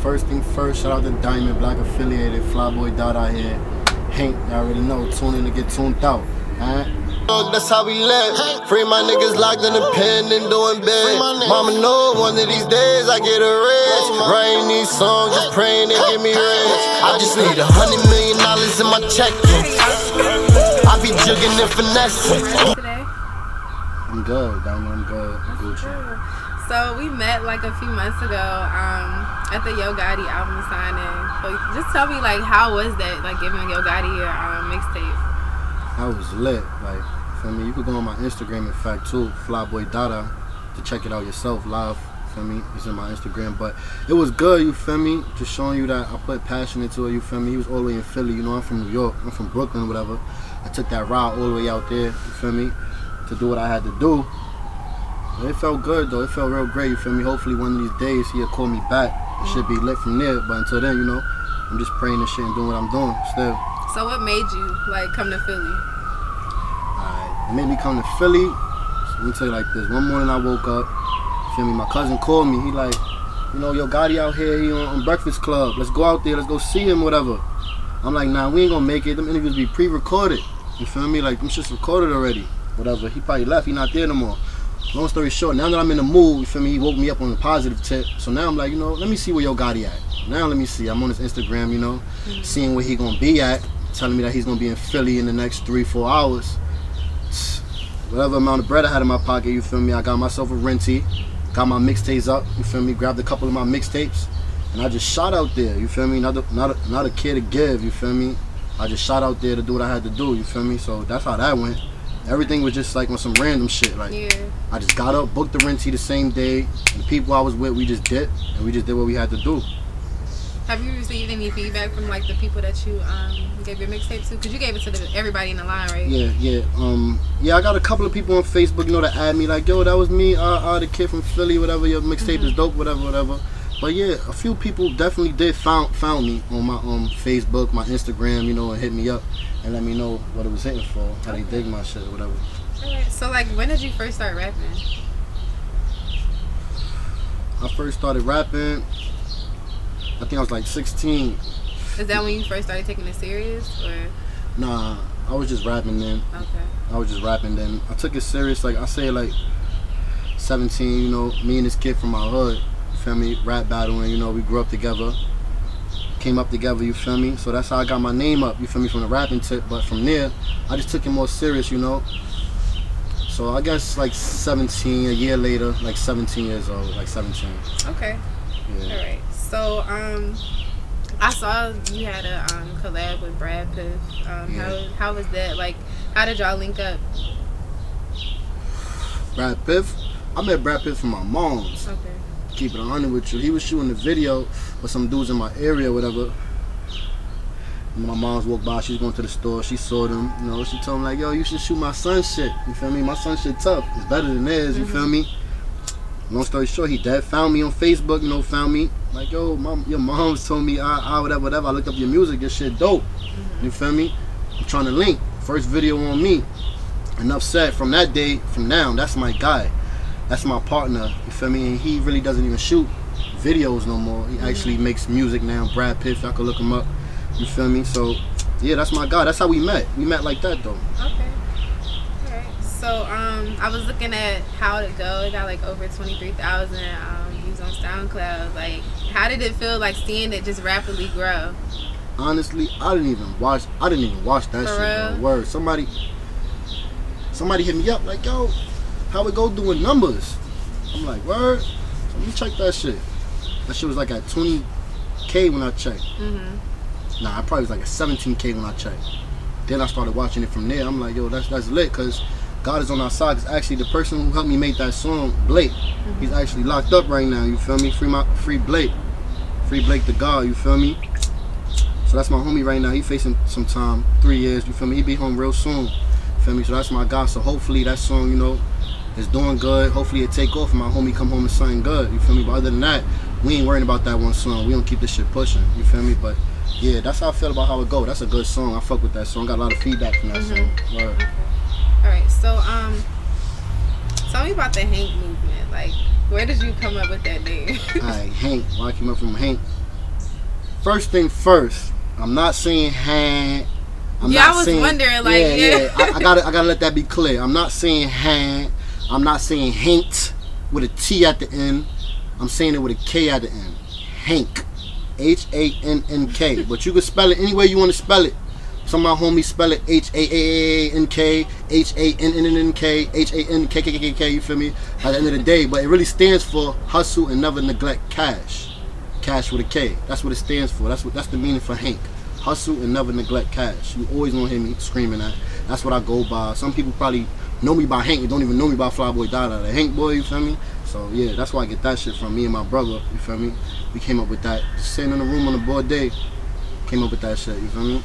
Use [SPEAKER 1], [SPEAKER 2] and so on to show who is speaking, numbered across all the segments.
[SPEAKER 1] First thing first, shout out to Dymond, Black affiliated, Flyboiidada here. Hank, you already know, tune in to get tuned out.
[SPEAKER 2] That's how we live. Free my niggas locked in the pen and doing bad. Mama know one of these days I get a rich. Writing these songs, just praying they get me rich. I just need $100 million in my check. I be jugging and finessing.
[SPEAKER 3] Today?
[SPEAKER 1] I'm good, Dymond, I'm good. Gucci.
[SPEAKER 3] So we met like a few months ago at the Yo Gotti album signing. So just tell me, like, how was that, like, giving Yo Gotti your mixtape?
[SPEAKER 1] I was lit, like, feel me? You could go on my Instagram, in fact, too, Flyboiidada, to check it out yourself live, feel me? It's in my Instagram, but it was good, you feel me? Just showing you that I put passion into it, you feel me? He was all the way in Philly, you know, I'm from New York, I'm from Brookyln, whatever. I took that ride all the way out there, you feel me? To do what I had to do. But it felt good, though. It felt real great, you feel me? Hopefully one of these days he'll call me back. It should be lit from there, but until then, you know, I'm just praying and shit and doing what I'm doing still.
[SPEAKER 3] So what made you, like, come to Philly?
[SPEAKER 1] It made me come to Philly. So let me tell you like this. One morning I woke up, feel me? My cousin called me. He like, you know, Yo Gotti out here, he on Breakfast Club. Let's go out there, let's go see him, whatever. I'm like, nah, we ain't gonna make it. Them interviews be pre-recorded. You feel me? Like, them shit's recorded already. Whatever. He probably left, he not there no more. Long story short, now that I'm in the mood, you feel me, he woke me up on a positive tip. So now I'm like, you know, let me see where Yo Gotti at. Now let me see. I'm on his Instagram, you know, seeing where he gonna be at, telling me that he's gonna be in Philly in the next 3-4 hours. Whatever amount of bread I had in my pocket, you feel me, I got myself a renty, got my mixtapes up, you feel me, grabbed a couple of my mixtapes, and I just shot out there, you feel me, not a kid to give, you feel me. I just shot out there to do what I had to do, you feel me, so that's how that went. Everything was just like on some random shit, like, I just got up, booked the renty the same day, and the people I was with, we just did, and we just did what we had to do.
[SPEAKER 3] Have you received any feedback from, like, the people that you gave your mixtape to? Because you gave it to everybody in the line, right?
[SPEAKER 1] Yeah, I got a couple of people on Facebook, you know, that add me, like, yo, that was me, the kid from Philly, whatever, your mixtape is dope, whatever. But yeah, a few people definitely did found me on my Facebook, my Instagram, you know, and hit me up and let me know what it was hitting for, how they dig my shit or whatever.
[SPEAKER 3] Alright, so, like, when did you first start rapping?
[SPEAKER 1] I first started rapping, I think I was like 16.
[SPEAKER 3] Is that when you first started taking it serious, or?
[SPEAKER 1] Nah, I was just rapping then.
[SPEAKER 3] Okay.
[SPEAKER 1] I was just rapping then. I took it serious, like, I say like 17, you know, me and this kid from my hood, you feel me, rap battling, you know, we grew up together, came up together, you feel me? So that's how I got my name up, you feel me, from the rapping tip. But from there, I just took it more serious, you know? So I guess like 17, a year later, like 17 years old, like 17.
[SPEAKER 3] Okay.
[SPEAKER 1] Yeah.
[SPEAKER 3] Alright. So, I saw you had a collab with Brad Pitt. How was that? Like, how did y'all link up?
[SPEAKER 1] Brad Pitt? I met Brad Pitt from my mom's.
[SPEAKER 3] Okay.
[SPEAKER 1] Keep it 100 with you. He was shooting a video with some dudes in my area, whatever. And my mom's walked by, she was going to the store, she saw them, you know, she told him like, yo, you should shoot my son's shit, you feel me? My son's shit tough, it's better than theirs, you feel me? Long story short, he dead found me on Facebook, you know, found me, like, yo, your mom's told me, whatever, I looked up your music, your shit dope, you feel me? I'm trying to link, first video on me. Enough said, from that day, from now, that's my guy, that's my partner, you feel me? And he really doesn't even shoot videos no more, he actually makes music now, Brad Pitt, y'all can look him up, you feel me? So, yeah, that's my guy, that's how we met like that though.
[SPEAKER 3] Okay. So, I was looking at How to Go. It got like over 23,000 views on SoundCloud. Like, how did it feel, like, seeing it just rapidly grow?
[SPEAKER 1] Honestly, I didn't even watch that shit, bro. Word. Somebody hit me up like, yo, how it go doing numbers? I'm like, word? So let me check that shit. That shit was like at 20K when I checked. Nah, I probably was like at 17K when I checked. Then I started watching it from there. I'm like, yo, that's lit, cause God is on our side. Cause actually the person who helped me make that song, Blake, he's actually locked up right now, you feel me? Free Blake the God, you feel me? So that's my homie right now. He facing some time, 3 years, you feel me? He be home real soon, you feel me? So that's my guy. So hopefully that song, you know, is doing good. Hopefully it take off and my homie come home and something good, you feel me? But other than that, we ain't worrying about that one song. We don't keep this shit pushing, you feel me? But yeah, that's how I feel about How It Go. That's a good song. I fuck with that song. Got a lot of feedback from that song. Word.
[SPEAKER 3] Okay. Alright, so tell me about the Hank movement. Like, where did you come up with that name?
[SPEAKER 1] Alright, Hank. Where I came up from Hank. First thing first, I'm not saying hand.
[SPEAKER 3] I was wondering, like,
[SPEAKER 1] I gotta let that be clear. I'm not saying hand. I'm not saying Hank with a T at the end. I'm saying it with a K at the end. Hank. H-A-N-N-K. But you can spell it any way you want to spell it. Some of my homies spell it H-A-A-A-N-K, H-A-N-N-N-K, H-A-N-K-K-K-K, you feel me? At the end of the day, but it really stands for hustle and never neglect cash. Cash with a K. That's what it stands for. That's the meaning for Hank. Hustle and never neglect cash. You always gonna hear me screaming that. That's what I go by. Some people probably know me by Hank. They don't even know me by Flyboiidada. The Hank boy, you feel me? So yeah, that's why I get that shit from me and my brother. You feel me? We came up with that. Just sitting in the room on a board day, came up with that shit. You feel me?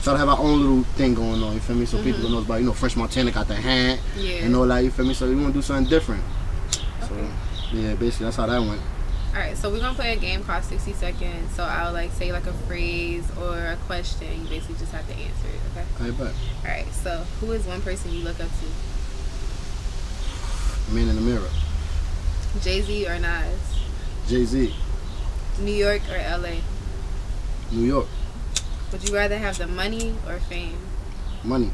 [SPEAKER 1] Try to have our own little thing going on. You feel me? So people know about, you know, French Montana got the hand and all that. You feel me? So we want to do something different. So yeah, basically that's how that went.
[SPEAKER 3] Alright, so we're gonna play a game called 60 Seconds. So I'll like say like a phrase or a question. You basically just have to answer it, okay?
[SPEAKER 1] I bet.
[SPEAKER 3] Alright, so who is one person you look up to?
[SPEAKER 1] Man in the mirror.
[SPEAKER 3] Jay-Z or Nas?
[SPEAKER 1] Jay-Z.
[SPEAKER 3] New York or LA?
[SPEAKER 1] New York.
[SPEAKER 3] Would you rather have the money or fame?
[SPEAKER 1] Money.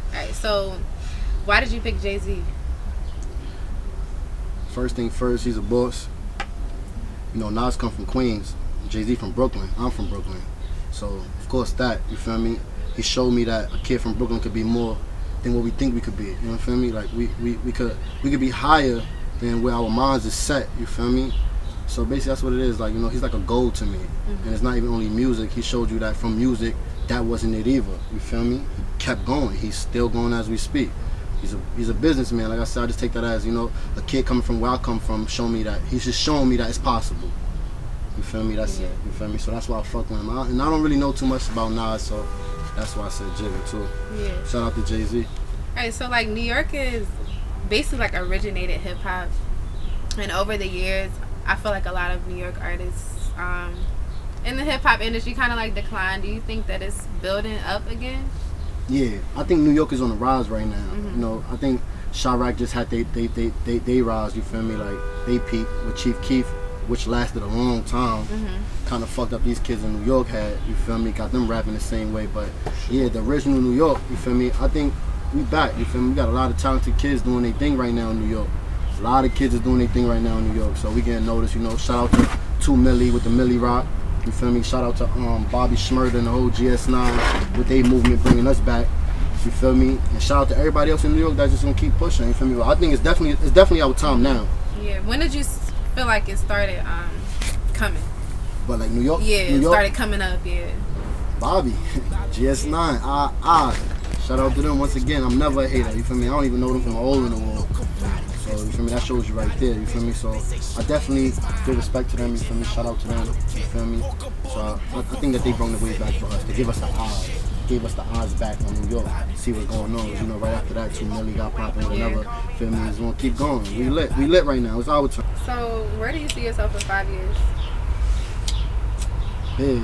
[SPEAKER 3] Alright, so why did you pick Jay-Z?
[SPEAKER 1] First thing first, he's a boss. You know, Nas come from Queens, Jay-Z from Brooklyn. I'm from Brooklyn. So, of course that, you feel me? He showed me that a kid from Brooklyn could be more than what we think we could be. You know what I feel me? Like we could be higher than where our minds is set, you feel me? So basically that's what it is. Like, you know, he's like a goal to me. And it's not even only music. He showed you that from music, that wasn't it either. You feel me? He kept going. He's still going as we speak. He's a businessman. Like I said, I just take that as, you know, a kid coming from where I come from, show me that. He's just showing me that it's possible. You feel me? That's it. You feel me? So that's why I fuck with him. And I don't really know too much about Nas, so that's why I said Jigga too. Yeah. Shout out to Jay-Z.
[SPEAKER 3] Alright, so like New York is basically like originated hip hop. And over the years, I feel like a lot of New York artists in the hip hop industry kind of like declined. Do you think that it's building up again?
[SPEAKER 1] Yeah, I think New York is on the rise right now. You know, I think Chirac just had they rise, you feel me? Like, they peaked with Chief Keef, which lasted a long time. Kind of fucked up these kids in New York had, you feel me? Got them rapping the same way. But yeah, the original New York, you feel me? I think we back, you feel me? We got a lot of talented kids doing their thing right now in New York. A lot of kids is doing their thing right now in New York. So we getting noticed, you know. Shout out to 2 Millie with the Millie Rock. You feel me? Shout out to Bobby Shmurda and the whole GS9 with their movement bringing us back. You feel me? And shout out to everybody else in New York that's just gonna keep pushing. You feel me? But I think it's definitely our time now.
[SPEAKER 3] Yeah. When did you feel like it started coming?
[SPEAKER 1] But like New York?
[SPEAKER 3] Yeah,
[SPEAKER 1] New York?
[SPEAKER 3] Started coming up. Yeah.
[SPEAKER 1] Bobby, GS9. Shout out to them once again. I'm never a hater. You feel me? I don't even know them from a hole in the wall. So you feel me? That shows you right there. You feel me? So I definitely give respect to them. You feel me? Shout out to them. You feel me? So I think that they brought the way back for us to give us the odds. Gave us the odds back on New York. See what's going on. You know, right after that, 2 Millie got popping. Whatever. Feel me? It's gonna keep going. We lit right now. It's our turn.
[SPEAKER 3] So where do you see yourself in 5 years?
[SPEAKER 1] Big.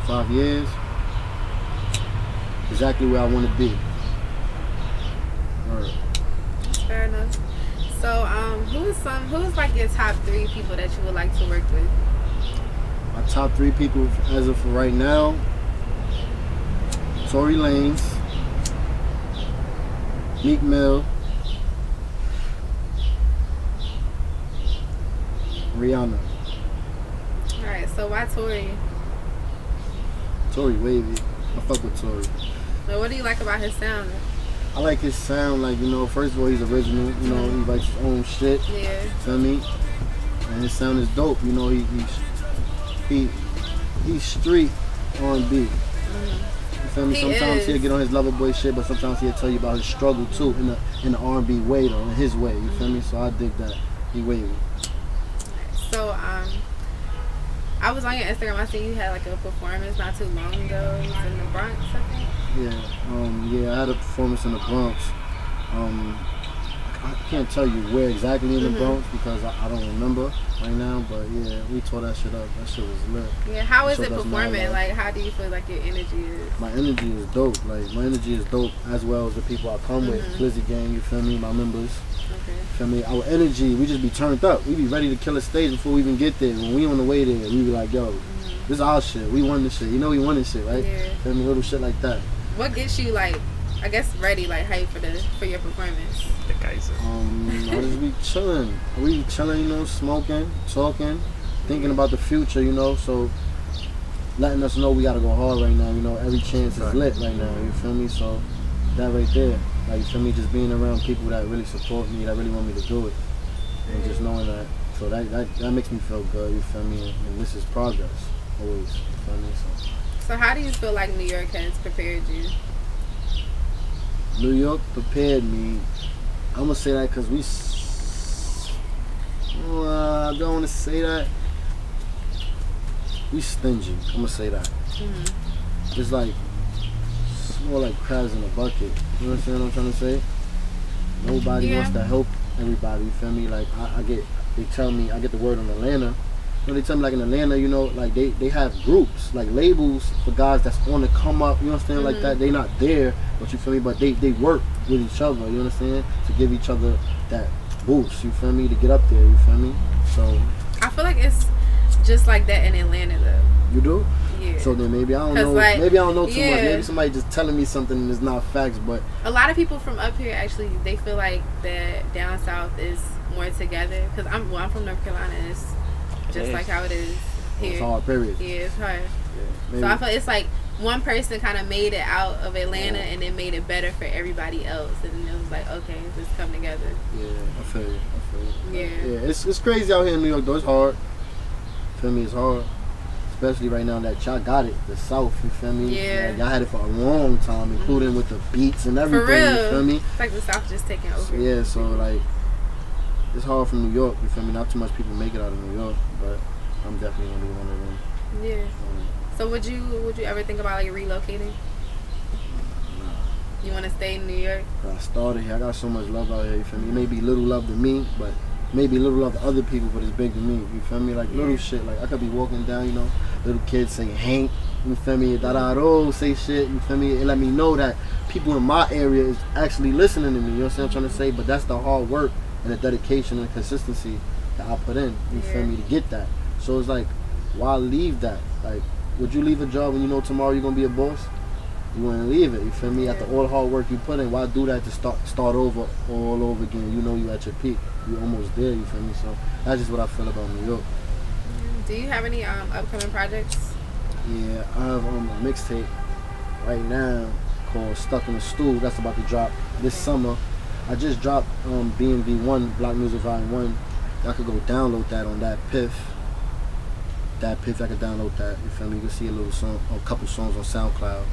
[SPEAKER 1] 5 years. Exactly where I want to be. Right.
[SPEAKER 3] Fair enough. So, who's like your top 3 people that you would like to work with?
[SPEAKER 1] My top 3 people as of right now: Tory Lanez, Meek Mill, Rihanna.
[SPEAKER 3] Alright, so why Tory?
[SPEAKER 1] Tory wavy. I fuck with Tory.
[SPEAKER 3] So what do you like about his sound?
[SPEAKER 1] I like his sound, like, you know, first of all, he's original, you know, he writes his own shit.
[SPEAKER 3] Yeah.
[SPEAKER 1] Feel me? And his sound is dope, you know, he's street R&B. You feel me? Sometimes he'll get on his lover boy shit, but sometimes he'll tell you about his struggle too, in the R&B way though, in his way, you feel me? So I dig that. He wavy.
[SPEAKER 3] So, I was on your Instagram, I seen you had like a performance not too long ago. It was in the Bronx, I think.
[SPEAKER 1] Yeah, I had a performance in the Bronx. I can't tell you where exactly in the Bronx because I don't remember right now, but yeah, we tore that shit up. That shit was lit.
[SPEAKER 3] Yeah, how is it performing? Like, how do you feel like your energy is?
[SPEAKER 1] My energy is dope. Like, my energy is dope as well as the people I come with. Flizzy Gang, you feel me? My members.
[SPEAKER 3] Okay.
[SPEAKER 1] Feel me? Our energy, we just be turned up. We be ready to kill a stage before we even get there. When we on the way there, we be like, yo, This is our shit. We won this shit. You know we won this shit, right?
[SPEAKER 3] Yeah.
[SPEAKER 1] Feel me? Little shit like that.
[SPEAKER 3] What gets you like, I guess, ready, like hype for your performance?
[SPEAKER 4] The guys.
[SPEAKER 1] I just be chilling. We chilling, you know, smoking, talking, thinking about the future, you know. So letting us know we gotta go hard right now. You know, every chance is lit right now. You feel me? So that right there, like, you feel me? Just being around people that really support me, that really want me to do it, and just knowing that. So that makes me feel good. You feel me? And this is progress always. You feel me?
[SPEAKER 3] So how do you feel like New York has prepared you?
[SPEAKER 1] New York prepared me. I'm gonna say that because I don't want to say that. We stingy. I'm gonna say that.
[SPEAKER 3] Mm-hmm.
[SPEAKER 1] It's like, it's more like crabs in a bucket. You understand what I'm trying to say? Nobody wants to help everybody. You feel me? Like they tell me, I get the word on Atlanta. You know, they tell me like in Atlanta, you know, like they have groups, like labels for guys that's on the come up. You understand? Like that. They not there, but you feel me? But they work with each other. You understand? To give each other that boost. You feel me? To get up there. You feel me? So
[SPEAKER 3] I feel like it's just like that in Atlanta, though.
[SPEAKER 1] You do?
[SPEAKER 3] Yeah.
[SPEAKER 1] So then maybe I don't know.
[SPEAKER 3] Like,
[SPEAKER 1] maybe I don't know too
[SPEAKER 3] yeah.
[SPEAKER 1] much. Maybe somebody just telling me something and it's not facts. But
[SPEAKER 3] a lot of people from up here actually they feel like that down south is more together. Cause I'm from North Carolina. And it's just like how it is here.
[SPEAKER 1] It's hard. Period.
[SPEAKER 3] Yeah, it's hard.
[SPEAKER 1] Yeah,
[SPEAKER 3] so I feel it's like one person kind of made it out of Atlanta and then made it better for everybody else, and then it was like, okay, let's come together.
[SPEAKER 1] Yeah, I feel you.
[SPEAKER 3] Yeah.
[SPEAKER 1] Yeah, it's crazy out here in New York though. It's hard. Feel me? It's hard. Especially right now that y'all got it, the South, you feel me?
[SPEAKER 3] Yeah.
[SPEAKER 1] Like, y'all had it for a long time, including with the beats and everything,
[SPEAKER 3] For real.
[SPEAKER 1] you feel me?
[SPEAKER 3] It's like the South just taking over.
[SPEAKER 1] Yeah, so like, it's hard from New York, you feel me? Not too much people make it out of New York, but I'm definitely gonna be one of them.
[SPEAKER 3] Yeah. So would you ever think about like relocating?
[SPEAKER 1] Nah.
[SPEAKER 3] You want to stay in New York?
[SPEAKER 1] I started here, I got so much love out here, you feel me? It may be little love to me, but maybe little love to other people, but it's big to me, you feel me? Like little shit, like I could be walking down, you know, little kids say Hank, you feel me? Dada, say shit, you feel me? It let me know that people in my area is actually listening to me, you know what I'm trying to say? But that's the hard work and the dedication and consistency that I put in, you feel me, to get that. So it's like, why leave that? Like, would you leave a job when you know tomorrow you're gonna be a boss? You wouldn't leave it, you feel me? After all the hard work you put in, why do that to start over all over again? You know you at your peak. You almost there, you feel me? So that's just what I feel about New York.
[SPEAKER 3] Do you have any upcoming projects?
[SPEAKER 1] Yeah, I have a mixtape right now called Stuck in the Stool. That's about to drop this summer. I just dropped BMV1, Block Music Volume 1. Y'all could go download that on that Piff. That Piff, I could download that, you feel me? You can see a couple songs on SoundCloud,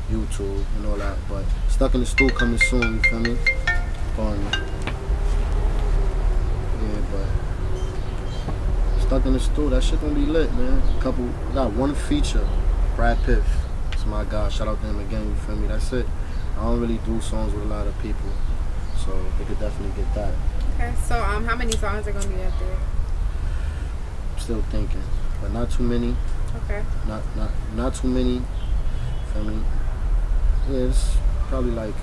[SPEAKER 1] YouTube, and all that. But Stuck in the Stool coming soon, you feel me? Pardon me. Yeah, but Stuck in the Stool, that shit gonna be lit, man. Got one feature, Brad Piff. It's my guy, shout out to him again, you feel me? That's it. I don't really do songs with a lot of people, so they could definitely get that.
[SPEAKER 3] Okay, so how many songs are gonna be up there?
[SPEAKER 1] Still thinking, but not too many.
[SPEAKER 3] Okay.
[SPEAKER 1] Not too many. Feel me? Yeah, it's probably like,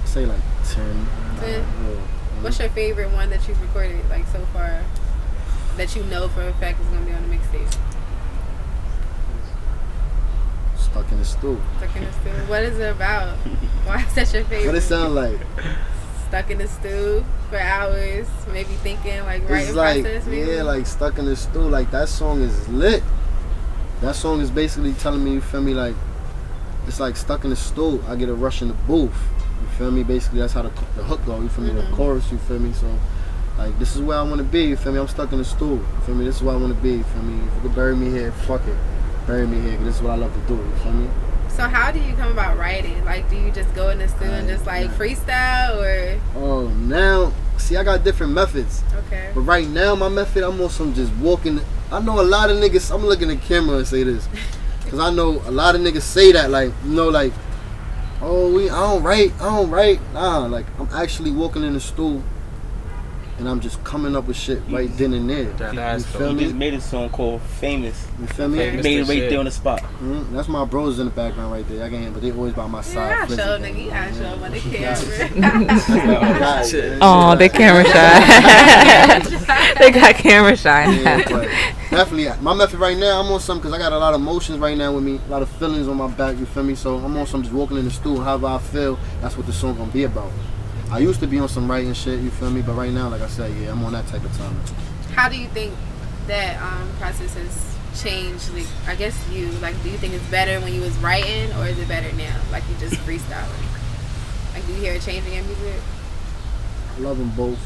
[SPEAKER 1] say like 10.
[SPEAKER 3] 10?
[SPEAKER 1] Yeah.
[SPEAKER 3] What's your favorite one that you've recorded like so far that you know for a fact is gonna be on the mixtape?
[SPEAKER 1] Stuck in the Stool.
[SPEAKER 3] Stuck in the Stew. What is it about? Why is that your favorite?
[SPEAKER 1] What it sound like?
[SPEAKER 3] Stuck in the stew for hours, maybe thinking like
[SPEAKER 1] It's
[SPEAKER 3] writing
[SPEAKER 1] like,
[SPEAKER 3] process. Maybe?
[SPEAKER 1] yeah, like Stuck in the Stool. Like that song is lit. That song is basically telling me, you feel me, like it's like stuck in the stool. I get a rush in the booth. You feel me? Basically, that's how the hook go. You feel me? The chorus. You feel me? So, like, this is where I want to be. You feel me? I'm stuck in the stool. You feel me? This is where I want to be. You feel me? If you could bury me here, fuck it, bury me here. 'Cause this is what I love to do. You feel me?
[SPEAKER 3] So how do you come about writing? Like, do you just go in the studio and just like freestyle, or?
[SPEAKER 1] Oh, now see, I got different methods.
[SPEAKER 3] Okay.
[SPEAKER 1] But right now, my method, I'm on some just walking. I know a lot of niggas. I'm looking at the camera and say this, cause I know a lot of niggas say that, like, you know, like, oh, I don't write. Nah, like, I'm actually walking in the stool and I'm just coming up with shit right then and there.
[SPEAKER 4] That's
[SPEAKER 1] you feel
[SPEAKER 4] me?
[SPEAKER 5] He just made a song called Famous.
[SPEAKER 1] You feel me?
[SPEAKER 5] He made it right there on the spot.
[SPEAKER 1] That's my bros in the background right there. I can't, but they always by my side.
[SPEAKER 3] Yeah, I show nigga. You gotta show them on the camera.
[SPEAKER 6] Oh, they camera shy. They got camera shy.
[SPEAKER 1] Yeah, but definitely, my method right now, I'm on some because I got a lot of emotions right now with me, a lot of feelings on my back. You feel me? So I'm on some just walking in the studio, however I feel. That's what the song gonna be about. I used to be on some writing shit. You feel me? But right now, like I said, yeah, I'm on that type of time.
[SPEAKER 3] How do you think that process has changed? Like, I guess do you think it's better when you was writing, or is it better now? Like you just freestyling? Like, do you hear a change in your music?
[SPEAKER 1] I love them both.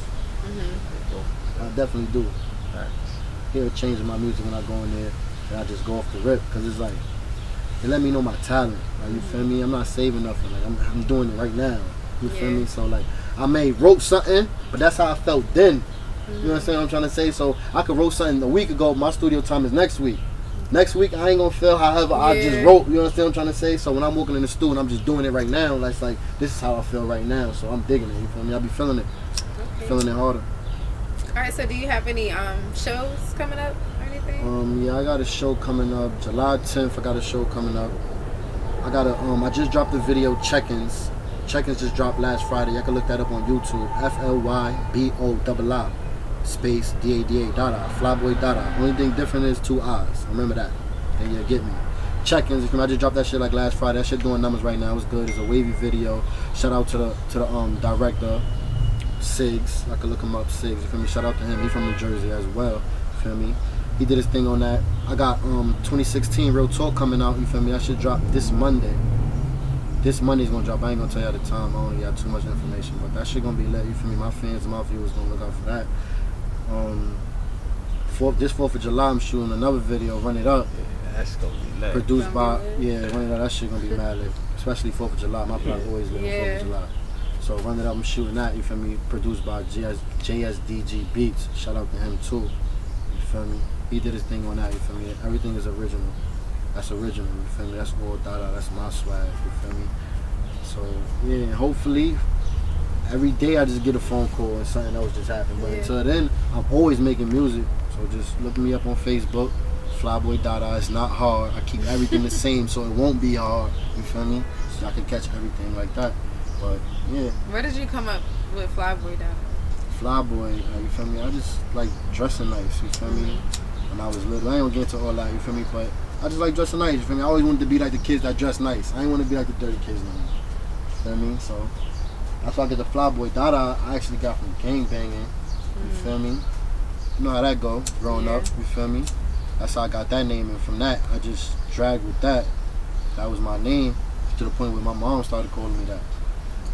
[SPEAKER 1] I definitely do. Hear a change in my music when I go in there and I just go off the rip, because it's like it let me know my talent. Like, you feel me? I'm not saving nothing. Like I'm doing it right now. You feel me? So like I wrote something, but that's how I felt then. You know what I'm saying? I'm trying to say. So I could wrote something a week ago. My studio time is next week. Next week I ain't gonna feel however I just wrote. You understand what I'm trying to say? So when I'm walking in the studio and I'm just doing it right now, that's like this is how I feel right now. So I'm digging it. You feel me? I be feeling it, feeling it harder.
[SPEAKER 3] All right. So do you have any shows coming up or anything?
[SPEAKER 1] Yeah, I got a show coming up July 10th. I got a show coming up. I got a I just dropped the video Check-ins. Check-ins just dropped last Friday. I can look that up on YouTube. FLYBOII space DADA Dada. Flyboiidada. Only thing different is 2 I's. Remember that. And you'll get me. Check-ins. I just dropped that shit like last Friday. That shit doing numbers right now. It was good. It's a wavy video. Shout out to the director, Siggs. I can look him up, Siggs. You feel me? Shout out to him. He's from New Jersey as well. You feel me? He did his thing on that. I got 2016 Real Talk coming out. You feel me? That should drop this Monday. This Monday's gonna drop. I ain't gonna tell you at the time. I only got too much information, but that shit gonna be lit. You feel me? My fans and my viewers gonna look out for that. This 4th of July, I'm shooting another video. Run It Up.
[SPEAKER 4] Yeah, that's gonna be lit.
[SPEAKER 1] Produced by Run It Up. That shit gonna be mad lit. Especially 4th of July. My plot always lit on 4th of July. So Run It Up. I'm shooting that. You feel me? Produced by JSDG Beats. Shout out to him too. You feel me? He did his thing on that. You feel me? Everything is original. That's original, you feel me? That's all Dada, that's my swag, you feel me? So, yeah, hopefully, every day I just get a phone call and something else just happens. But until then, I'm always making music. So just look me up on Facebook, Flyboiidada. It's not hard. I keep everything the same so it won't be hard, you feel me? So I can catch everything like that. But, yeah.
[SPEAKER 3] Where did you come up with Flyboiidada?
[SPEAKER 1] Flyboy, you feel me? I just like dressing nice, you feel me? When I was little, I ain't gonna get into all that, you feel me? But I just like dressing nice, you feel me? I always wanted to be like the kids that dress nice. I ain't want to be like the dirty kids no more. You feel me? So that's why I get the Flyboiidada. I actually got from gang banging. You feel me? You know how that go, growing up, you feel me? That's how I got that name, and from that, I just dragged with that. That was my name, to the point where my mom started calling me that.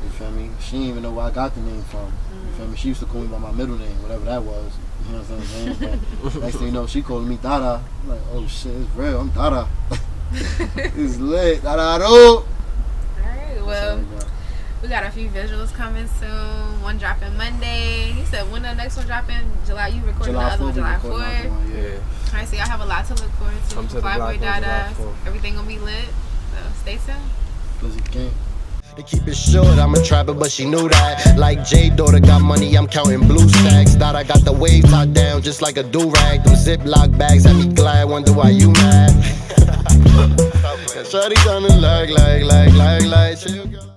[SPEAKER 1] You feel me? She didn't even know where I got the name from. You feel me? She used to call me by my middle name, whatever that was. You know what I'm saying? But next thing you know, she calling me Dada. I'm like, oh shit, it's real. I'm Dada. It's lit. Dada.
[SPEAKER 3] Alright, well, we got a few visuals coming soon. One dropping Monday. You said when the next one dropping? July. You recording the other one July 4th?
[SPEAKER 4] Yeah.
[SPEAKER 3] Alright, so y'all have a lot to look forward to.
[SPEAKER 4] Come to the
[SPEAKER 3] Flyboiidada. Everything gonna be lit. So stay tuned.
[SPEAKER 1] Blizzard King.
[SPEAKER 2] To keep it short, I'm a trapper, but she knew that. Like Jay daughter got money, I'm counting blue stacks. Thought I got the wave locked down just like a do-rag. Them Ziploc bags had me glad, wonder why you mad. Shawty tryna like, chill, girl.